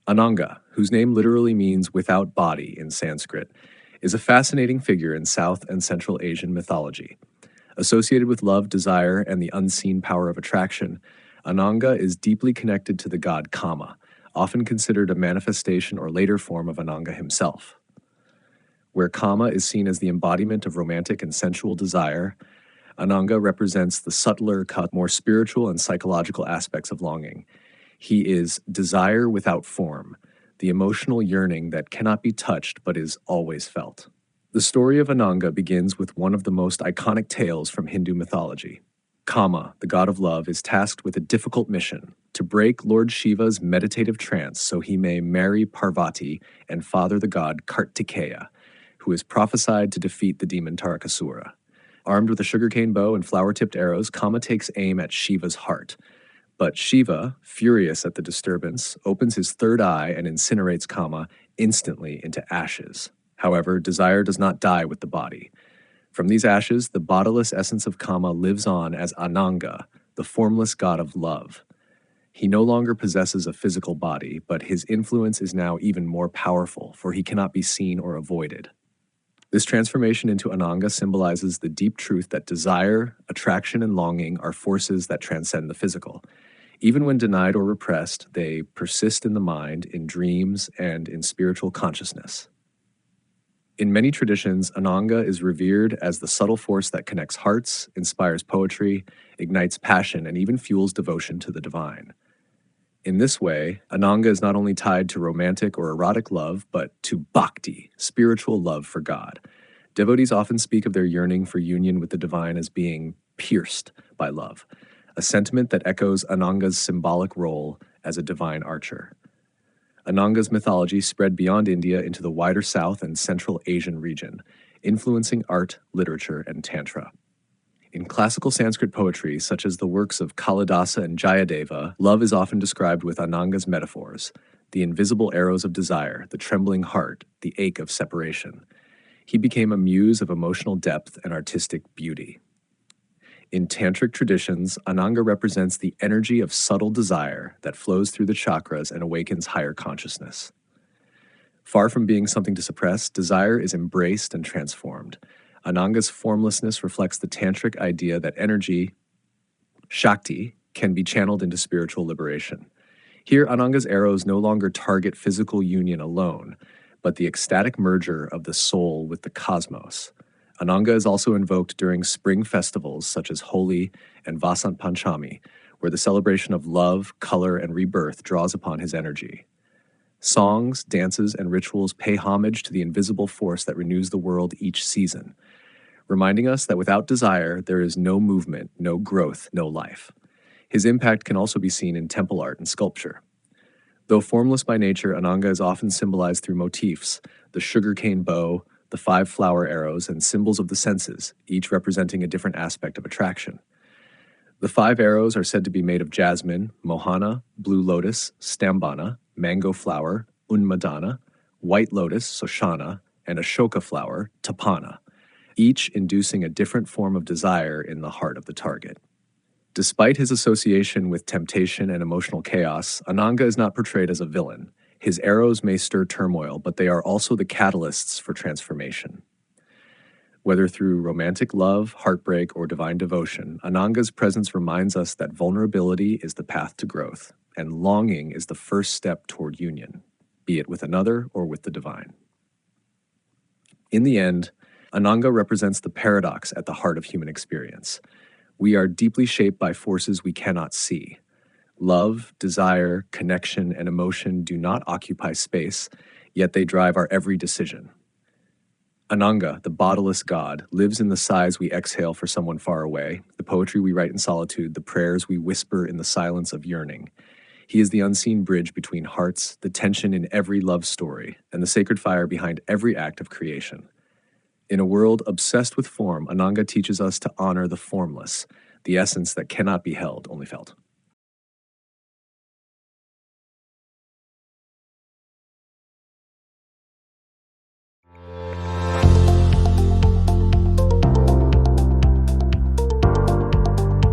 Ananga, whose name literally means without body in Sanskrit, is a fascinating figure in South and Central Asian mythology. Associated with love, desire, and the unseen power of attraction, Ananga is deeply connected to the god Kāma, often considered a manifestation or later form of Ananga himself. Where Kāma is seen as the embodiment of romantic and sensual desire, Ananga represents the subtler, more spiritual and psychological aspects of longing. He is desire without form, the emotional yearning that cannot be touched but is always felt. The story of Ananga begins with one of the most iconic tales from Hindu mythology. Kāma, the god of love, is tasked with a difficult mission: to break Lord Shiva's meditative trance so he may marry Parvati and father the god Kartikeya, who is prophesied to defeat the demon Tarakasura. Armed with a sugarcane bow and flower-tipped arrows, Kāma takes aim at Shiva's heart. But Shiva, furious at the disturbance, opens his third eye and incinerates Kāma instantly into ashes. However, desire does not die with the body. From these ashes, the bodiless essence of Kāma lives on as Ananga, the formless god of love. He no longer possesses a physical body, but his influence is now even more powerful, for he cannot be seen or avoided. This transformation into Ananga symbolizes the deep truth that desire, attraction, and longing are forces that transcend the physical. Even when denied or repressed, they persist in the mind, in dreams, and in spiritual consciousness. In many traditions, Ananga is revered as the subtle force that connects hearts, inspires poetry, ignites passion, and even fuels devotion to the divine. In this way, Ananga is not only tied to romantic or erotic love, but to bhakti, spiritual love for God. Devotees often speak of their yearning for union with the divine as being pierced by love, a sentiment that echoes Ananga's symbolic role as a divine archer. Ananga's mythology spread beyond India into the wider South and Central Asian region, influencing art, literature, and tantra. In classical Sanskrit poetry, such as the works of Kalidasa and Jayadeva, love is often described with Ananga's metaphors: the invisible arrows of desire, the trembling heart, the ache of separation. He became a muse of emotional depth and artistic beauty. In tantric traditions, Ananga represents the energy of subtle desire that flows through the chakras and awakens higher consciousness. Far from being something to suppress, desire is embraced and transformed. Ananga's formlessness reflects the tantric idea that energy, Shakti, can be channeled into spiritual liberation. Here, Ananga's arrows no longer target physical union alone, but the ecstatic merger of the soul with the cosmos. Ananga is also invoked during spring festivals such as Holi and Vasant Panchami, where the celebration of love, color, and rebirth draws upon his energy. Songs, dances, and rituals pay homage to the invisible force that renews the world each season, reminding us that without desire, there is no movement, no growth, no life. His impact can also be seen in temple art and sculpture. Though formless by nature, Ananga is often symbolized through motifs: the sugarcane bow, the 5 flower arrows, and symbols of the senses, each representing a different aspect of attraction. The 5 arrows are said to be made of jasmine, mohana, blue lotus, stambana, mango flower, unmadana, white lotus, soshana, and ashoka flower, tapana, each inducing a different form of desire in the heart of the target. Despite his association with temptation and emotional chaos, Ananga is not portrayed as a villain. His arrows may stir turmoil, but they are also the catalysts for transformation. Whether through romantic love, heartbreak, or divine devotion, Ananga's presence reminds us that vulnerability is the path to growth, and longing is the first step toward union, be it with another or with the divine. In the end, Ananga represents the paradox at the heart of human experience. We are deeply shaped by forces we cannot see. Love, desire, connection, and emotion do not occupy space, yet they drive our every decision. Ananga, the bodiless god, lives in the sighs we exhale for someone far away, the poetry we write in solitude, the prayers we whisper in the silence of yearning. He is the unseen bridge between hearts, the tension in every love story, and the sacred fire behind every act of creation. In a world obsessed with form, Ananga teaches us to honor the formless, the essence that cannot be held, only felt.